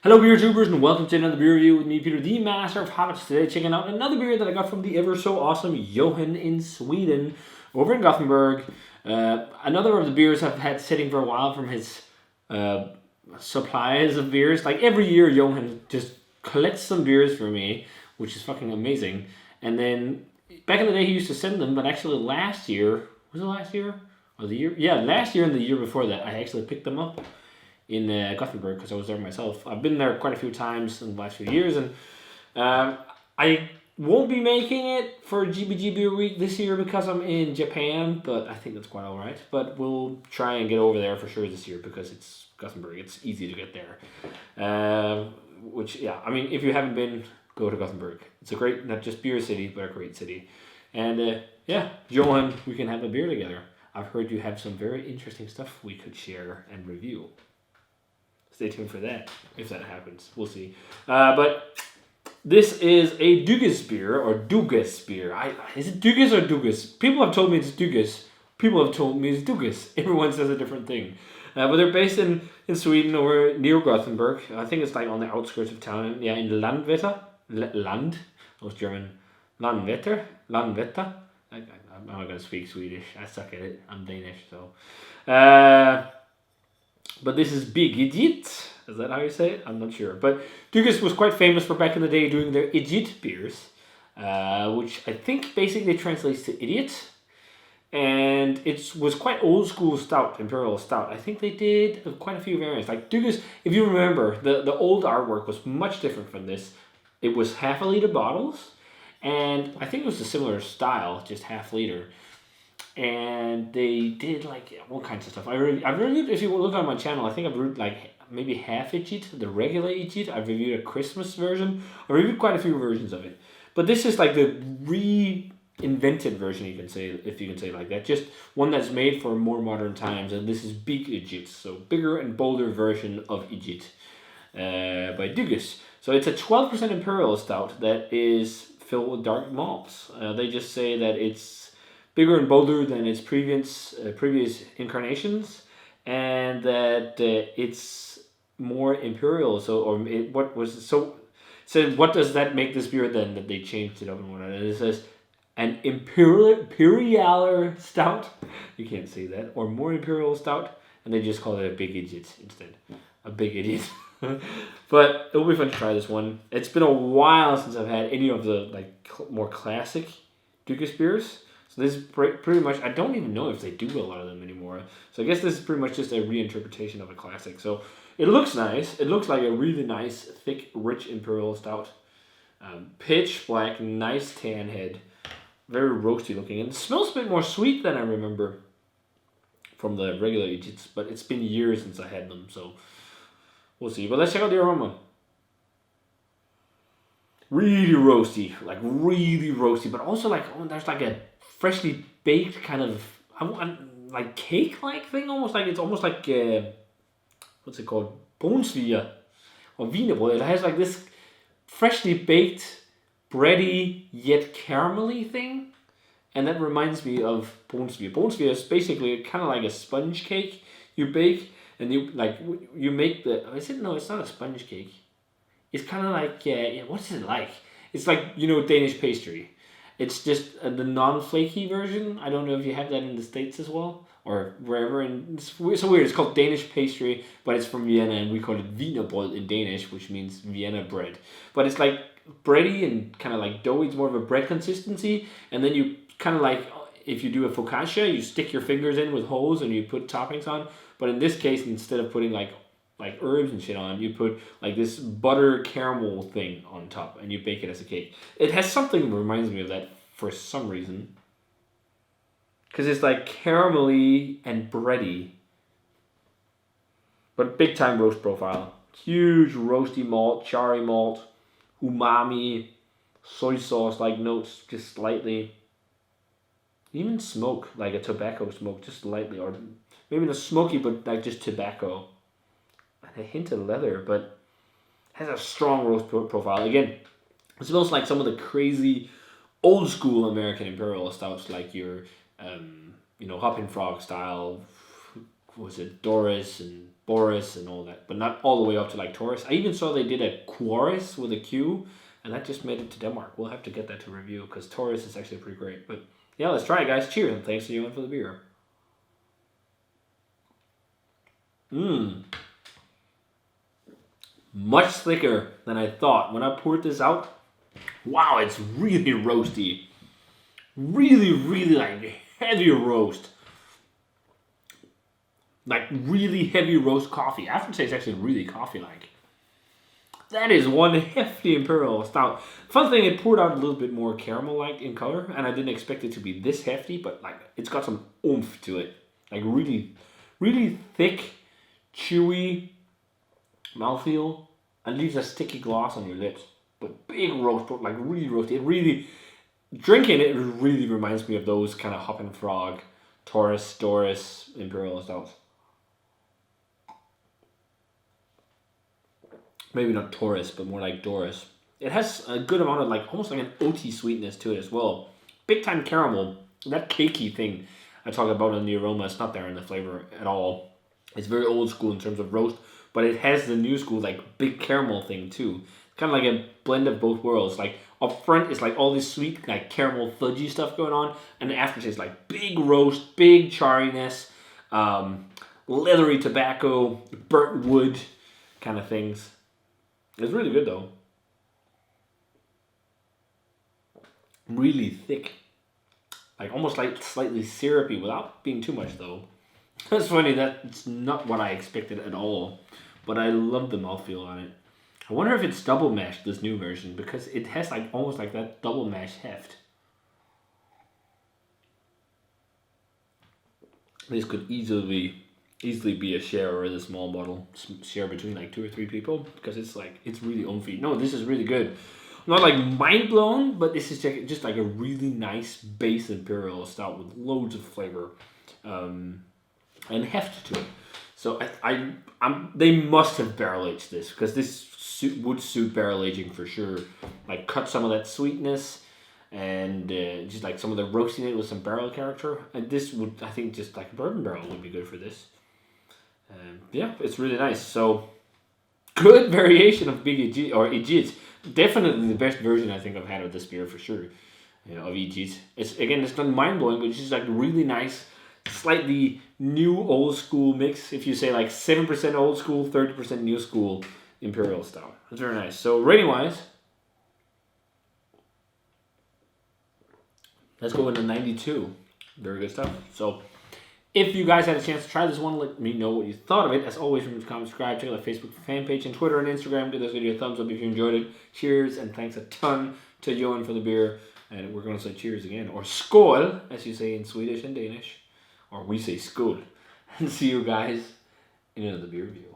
Hello beer tubers and welcome to another beer review with me, Peter, the master of habits. Today checking out another beer that I got from the ever so awesome Johan in Sweden, over in Gothenburg. Another of the beers I've had sitting for a while from his supplies of beers. Like every year Johan just collects some beers for me, which is fucking amazing. And then back in the day he used to send them, but actually last year, was it last year? Or the year? Yeah, last year and the year before that I actually picked them up in Gothenburg because I was there myself. I've been there quite a few times in the last few years, and I won't be making it for GBG Beer Week this year because I'm in Japan, but I think that's quite alright. But we'll try and get over there for sure this year because it's Gothenburg. It's easy to get there. Which, yeah, I mean, if you haven't been, go to Gothenburg. It's a great, not just beer city, but a great city. And yeah, Johan, we can have a beer together. I've heard you have some very interesting stuff we could share and review. Stay tuned for that, if that happens. We'll see. But this is a Dugas beer, or Dugas beer. Is it Dugas or Dugas? People have told me it's Dugas. People have told me it's Dugas. Everyone says a different thing. But they're based in Sweden, over near Gothenburg. I think it's like on the outskirts of town. Yeah, in Landvetter. Land? That was German. Landvetter? Landvetter? I'm not going to speak Swedish. I suck at it. I'm Danish, so... But this is Idjit. Is that how you say it? I'm not sure. But Dugas was quite famous for back in the day doing their Idjit beers, which I think basically translates to idiot. And it was quite old school stout, Imperial stout. I think they did quite a few variants. Like Dugas, if you remember, the old artwork was much different from this. It was half a liter bottles, and I think it was a similar style, just half liter. And they did like all kinds of stuff. I've reviewed, if you look on my channel, I think I've reviewed like maybe half Idjit, the regular Idjit. I've reviewed a Christmas version. I reviewed quite a few versions of it. But this is like the reinvented version, you can say, if you can say it like that. Just one that's made for more modern times. And this is Big Idjit, so bigger and bolder version of Idjit by Dugas. So it's a 12% Imperial stout that is filled with dark malts. They just say that it's bigger and bolder than its previous incarnations, and that it's more imperial. So, what does that make this beer then? That they changed it up and whatnot. And it says an imperial stout. You can't say that, or more imperial stout, and they just call it a Big Idjit instead. A Big Idiot. But it'll be fun to try this one. It's been a while since I've had any of the more classic Dugas beers. So this is pretty much, I don't even know if they do a lot of them anymore. So I guess this is pretty much just a reinterpretation of a classic. So it looks nice. It looks like a really nice, thick, rich Imperial stout. Pitch black, nice tan head. Very roasty looking. And it smells a bit more sweet than I remember from the regular Idjits. But it's been years since I had them, so we'll see. But let's check out the aroma. Really roasty. Like really roasty. But also there's like a freshly baked kind of like cake-like thing, almost like it's almost like what's it called, Brunsviger or wienerbrød. It has like this freshly baked, bready yet caramelly thing, and that reminds me of Brunsviger. Brunsviger is basically kind of like a sponge cake you bake, and you make the. No, it's not a sponge cake. It's kind of like what is it like? It's like Danish pastry. It's just the non-flaky version. I don't know if you have that in the States as well, or wherever. And it's so weird. It's called Danish pastry, but it's from Vienna, and we call it wienerbrød in Danish, which means Vienna bread. But it's like bready and kind of like doughy. It's more of a bread consistency. And then you kind of like, if you do a focaccia, you stick your fingers in with holes and you put toppings on. But in this case, instead of putting like herbs and shit on, you put like this butter caramel thing on top and you bake it as a cake. It has something that reminds me of that for some reason, because it's like caramelly and bready, but big time roast profile. Huge roasty malt, charry malt, umami, soy sauce like notes, just slightly. Even smoke, like a tobacco smoke, just lightly, or maybe not smoky, but like just tobacco. And a hint of leather, but has a strong roast profile. Again, it smells like some of the crazy old school American Imperial stouts, like your Hop and Frog style. Was it Doris and Boris and all that, but not all the way up to like Taurus. I even saw they did a Quaris with a Q, and that just made it to Denmark. We'll have to get that to review because Taurus is actually pretty great. But yeah, let's try it, guys. Cheers, and thanks to you for the beer. Much thicker than I thought. When I poured this out, wow, it's really roasty. Really, really like heavy roast. Like really heavy roast coffee. Aftertaste is actually really coffee-like. That is one hefty Imperial Stout. Fun thing, it poured out a little bit more caramel-like in color, and I didn't expect it to be this hefty, but like it's got some oomph to it. Like really, really thick, chewy mouthfeel, and leaves a sticky gloss on your lips. But big roast, but like really roasty. It really, drinking it really reminds me of those kind of Hop and Frog, Taurus, Doris, Imperial Stouts. Maybe not Taurus, but more like Doris. It has a good amount of like, almost like an oaty sweetness to it as well. Big time caramel. That cakey thing I talk about in the aroma, it's not there in the flavor at all. It's very old school in terms of roast, but it has the new school like big caramel thing too. Kind of like a blend of both worlds. Like up front it's like all this sweet like caramel fudgy stuff going on, and the aftertaste like big roast, big charriness, leathery tobacco, burnt wood kind of things. It's really good though. Really thick. Like almost like slightly syrupy without being too much though. It's funny, that's not what I expected at all. But I love the mouthfeel on it. I wonder if it's double mashed, this new version, because it has like almost like that double mash heft. This could easily be a share or a small bottle. Share between like 2 or 3 people, because it's like, it's really oomphy. No, this is really good. I'm not like mind blown, but this is just like a really nice base Imperial Stout with loads of flavor and heft to it. So they must have barrel aged this, because this would suit barrel aging for sure. Like cut some of that sweetness and just like some of the roasting with some barrel character. And this would, I think, just like a bourbon barrel would be good for this. Yeah, it's really nice. So good variation of Big Idjit or Idjit. Definitely the best version I think I've had of this beer for sure. You know, of Idjit. It's not mind blowing, but it's just like really nice, slightly new old school mix. If you say like 7% old school, 30% new school Imperial Stout. It's very nice. So rating wise, let's go into 92. Very good stuff. So if you guys had a chance to try this one, let me know what you thought of it. As always, remember to comment, subscribe, check out the Facebook fan page and Twitter and Instagram. Give this video a thumbs up if you enjoyed it. Cheers, and thanks a ton to Johan for the beer. And we're going to say cheers again, or skål, as you say in Swedish and Danish. Or we say skål. And see you guys in another beer review.